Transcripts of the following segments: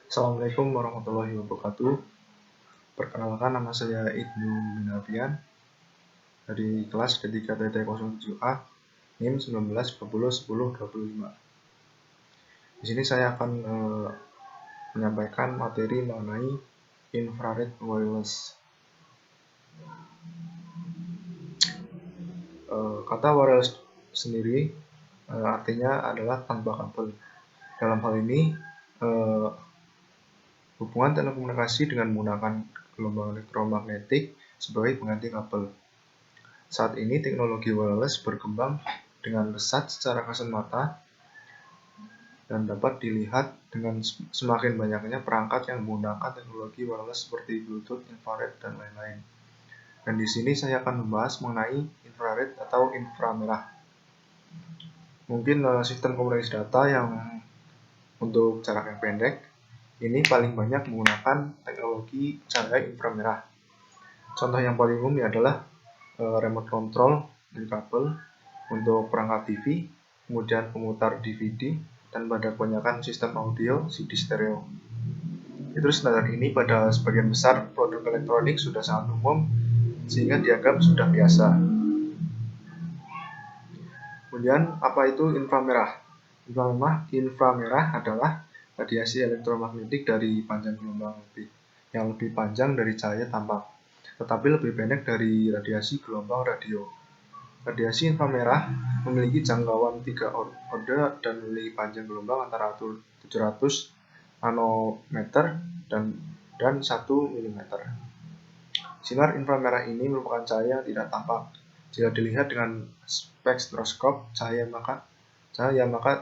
Assalamualaikum warahmatullahi wabarakatuh. Perkenalkan, nama saya Ibnu Minafian dari kelas D3TT07A NIM 19 20 10 25. Di sini saya akan menyampaikan materi mengenai infrared wireless. Kata wireless sendiri artinya adalah tanpa kabel. Dalam hal ini hubungan telekomunikasi dengan menggunakan gelombang elektromagnetik sebagai pengganti kabel. Saat ini teknologi wireless berkembang dengan pesat secara kasat mata dan dapat dilihat dengan semakin banyaknya perangkat yang menggunakan teknologi wireless seperti Bluetooth, infrared, dan lain-lain. Dan di sini saya akan membahas mengenai infrared atau inframerah. Mungkin sistem komunikasi data yang untuk jarak yang pendek ini paling banyak menggunakan teknologi cahaya inframerah. Contoh yang paling umum adalah remote control dari kabel untuk perangkat TV, kemudian pemutar DVD, dan pada kebanyakan sistem audio CD stereo. Itu standar ini pada sebagian besar produk elektronik sudah sangat umum sehingga dianggap sudah biasa. Kemudian apa itu inframerah? Inframerah adalah radiasi elektromagnetik dari panjang gelombang yang lebih panjang dari cahaya tampak, tetapi lebih pendek dari radiasi gelombang radio. Radiasi inframerah memiliki jangkauan 3 orde dan memiliki panjang gelombang antara 700 nanometer dan 1 mm. Sinar inframerah ini merupakan cahaya yang tidak tampak. Jika dilihat dengan spektroskop cahaya, maka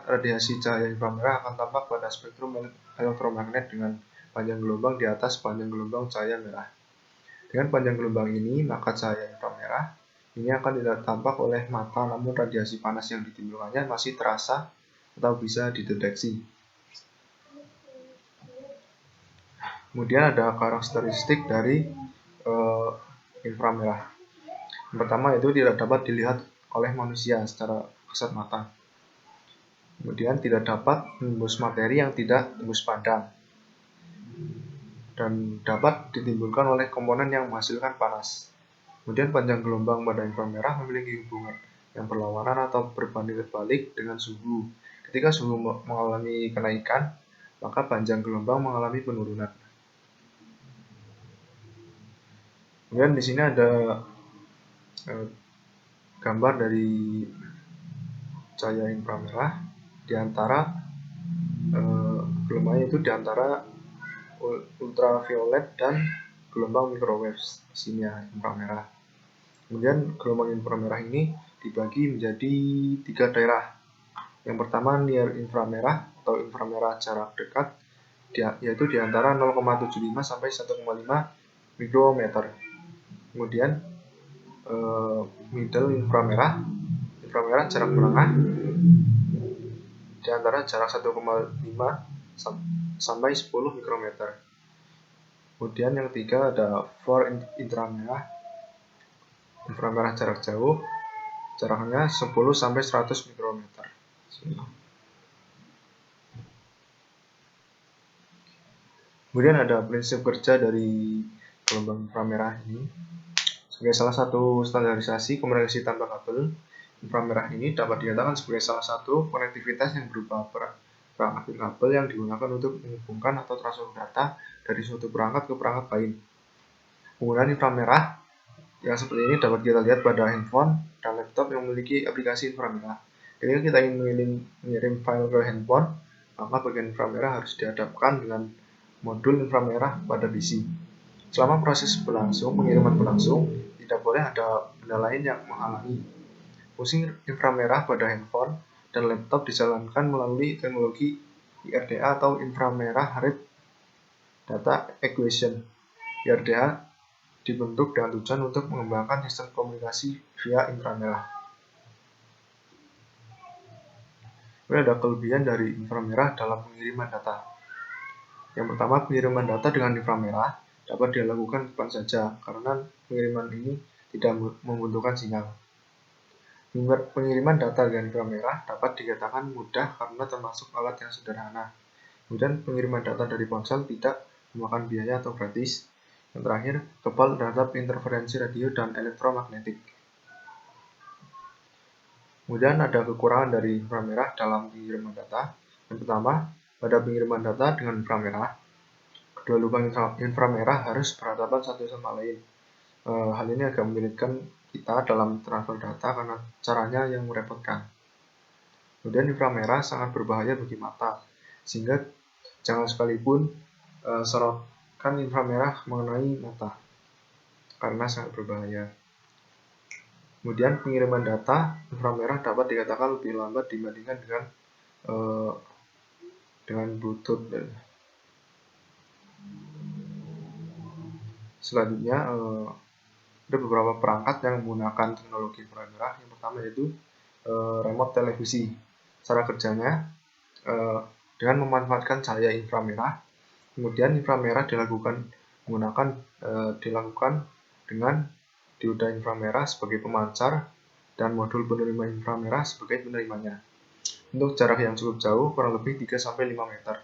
radiasi cahaya inframerah akan tampak pada spektrum elektromagnet dengan panjang gelombang di atas panjang gelombang cahaya merah. Dengan panjang gelombang ini, maka cahaya inframerah ini akan tidak tampak oleh mata, namun radiasi panas yang ditimbulkannya masih terasa atau bisa dideteksi. Kemudian ada karakteristik dari inframerah. Yang pertama itu tidak dapat dilihat oleh manusia secara kasat mata. Kemudian tidak dapat menembus materi yang tidak tembus pandang. Dan dapat ditimbulkan oleh komponen yang menghasilkan panas. Kemudian panjang gelombang pada inframerah memiliki hubungan yang berlawanan atau berbanding terbalik dengan suhu. Ketika suhu mengalami kenaikan, maka panjang gelombang mengalami penurunan. Kemudian di sini ada gambar dari cahaya inframerah di antara gelombangnya itu di antara ultraviolet dan gelombang microwave sinyal inframerah. Kemudian gelombang inframerah ini dibagi menjadi 3 daerah. Yang pertama near inframerah atau inframerah jarak dekat, yaitu di antara 0,75 sampai 1,5 mikrometer. Kemudian middle inframerah jarak menengah di antara jarak 1,5 sampai 10 mikrometer. Kemudian yang ketiga ada far inframerah jarak jauh, jaraknya 10 sampai 100 mikrometer. Kemudian ada prinsip kerja dari gelombang inframerah ini. Sebagai salah satu standarisasi komunikasi tanpa kabel, inframerah ini dapat dikatakan sebagai salah satu konektivitas yang berupa perangkat kabel yang digunakan untuk menghubungkan atau transfer data dari suatu perangkat ke perangkat lain. Penggunaan inframerah yang seperti ini dapat kita lihat pada handphone dan laptop yang memiliki aplikasi inframerah. Ketika kita ingin mengirim file ke handphone, maka bagian inframerah harus dihadapkan dengan modul inframerah pada PC. Selama proses pengiriman berlangsung, tidak boleh ada benda lain yang menghalangi. Fungsi inframerah pada handphone dan laptop dijalankan melalui teknologi IRDA atau Inframerah Red Data Acquisition. IRDA dibentuk dengan tujuan untuk mengembangkan sistem komunikasi via inframerah. Kemudian ada kelebihan dari inframerah dalam pengiriman data. Yang pertama, pengiriman data dengan inframerah dapat dilakukan kapan saja karena pengiriman ini tidak membutuhkan sinyal. Pengiriman data dengan inframerah dapat dikatakan mudah karena termasuk alat yang sederhana. Kemudian pengiriman data dari ponsel tidak memakan biaya atau gratis. Yang terakhir, kebal terhadap interferensi radio dan elektromagnetik. Kemudian ada kekurangan dari inframerah dalam pengiriman data. Yang pertama, pada pengiriman data dengan inframerah, kedua lubang inframerah harus berhadapan satu sama lain. Hal ini agak menyulitkan kita dalam transfer data karena caranya yang merepotkan. Kemudian inframerah sangat berbahaya bagi mata, sehingga jangan sekalipun sorotkan inframerah mengenai mata, karena sangat berbahaya. Kemudian pengiriman data inframerah dapat dikatakan lebih lambat dibandingkan dengan Bluetooth. Selanjutnya ada beberapa perangkat yang menggunakan teknologi inframerah. Yang pertama yaitu remote televisi. Cara kerjanya dengan memanfaatkan cahaya inframerah, kemudian inframerah dilakukan dengan dioda inframerah sebagai pemancar dan modul penerima inframerah sebagai penerimanya. Untuk jarak yang cukup jauh, kurang lebih 3-5 meter,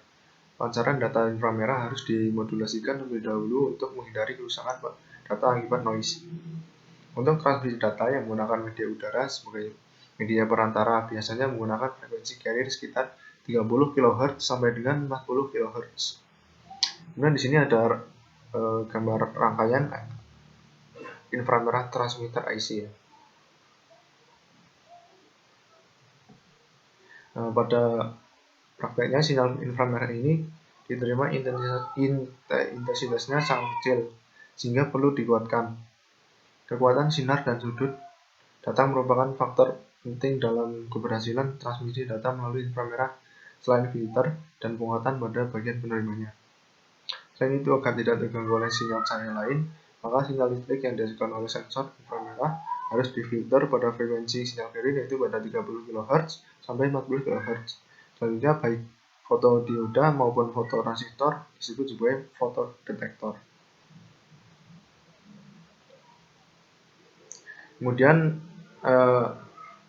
pancaran data inframerah harus dimodulasikan terlebih dahulu untuk menghindari kerusakan data akibat noise. Untuk transmisi data yang menggunakan media udara sebagai media perantara biasanya menggunakan frekuensi carrier sekitar 30 kHz sampai dengan 40 kHz. Kemudian di sini ada gambar rangkaian inframerah transmitter IC. Pada prakteknya sinyal inframerah ini diterima intensitasnya sangat kecil, sehingga perlu dikuatkan. Kekuatan sinar dan sudut data merupakan faktor penting dalam keberhasilan transmisi data melalui inframerah selain filter dan penguatan pada bagian penerimanya. Selain itu, agar tidak terganggu oleh sinyal cahaya lain, maka sinyal listrik yang dihasilkan oleh sensor inframerah harus difilter pada frekuensi sinyal carrier yaitu pada 30 kHz sampai 40 kHz. Selanjutnya, baik fotodioda maupun fototransistor disebut sebagai fotodetektor. Kemudian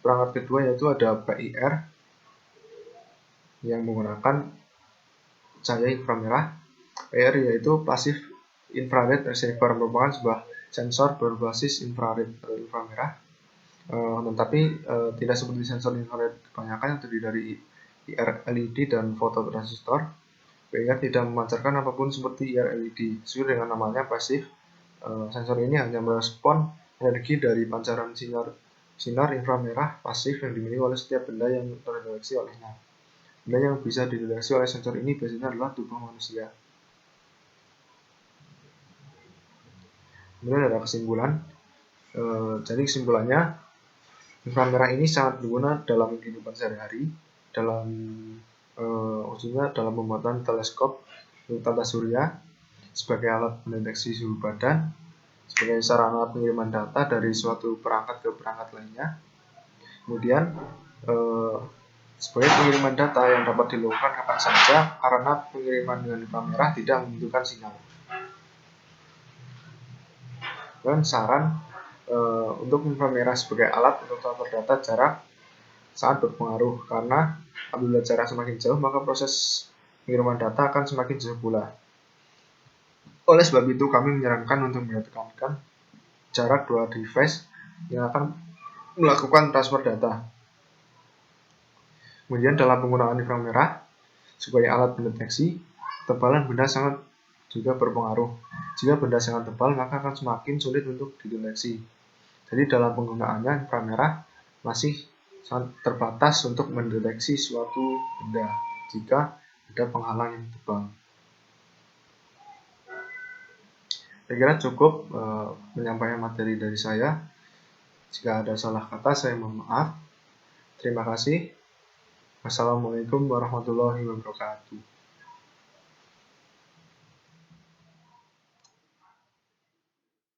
perangkat kedua yaitu ada PIR yang menggunakan cahaya inframerah. PIR yaitu Passive Infrared Receiver, merupakan sebuah sensor berbasis inframerah, tetapi tidak seperti sensor infrared kebanyakan yang terdiri dari IR LED dan fototransistor. PIR tidak memancarkan apapun seperti IR LED. Sesuai dengan namanya pasif, sensor ini hanya merespon energi dari pancaran sinar inframerah pasif yang dimiliki oleh setiap benda yang terdeteksi olehnya. Benda yang bisa dideteksi oleh sensor ini biasanya adalah tubuh manusia. Kemudian ada kesimpulan. Jadi kesimpulannya, inframerah ini sangat berguna dalam kehidupan sehari-hari, khususnya dalam pembuatan teleskop tata surya, sebagai alat mendeteksi suhu badan, sebagai sarana pengiriman data dari suatu perangkat ke perangkat lainnya. Kemudian sebagai pengiriman data yang dapat dilakukan kapan saja karena pengiriman dengan inframerah tidak membutuhkan sinyal. Dan saran untuk inframerah sebagai alat untuk transfer data jarak sangat berpengaruh, karena apabila jarak semakin jauh maka proses pengiriman data akan semakin jauh pula. Oleh sebab itu kami menyarankan untuk menekankan jarak dua device yang akan melakukan transfer data. Kemudian dalam penggunaan inframerah sebagai alat pendeteksi, ketebalan benda sangat juga berpengaruh. Jika benda sangat tebal, maka akan semakin sulit untuk dideteksi. Jadi dalam penggunaannya, inframerah masih sangat terbatas untuk mendeteksi suatu benda jika ada penghalang yang tebal. Saya kira cukup penyampaian materi dari saya. Jika ada salah kata, saya mohon maaf. Terima kasih. Wassalamualaikum warahmatullahi wabarakatuh.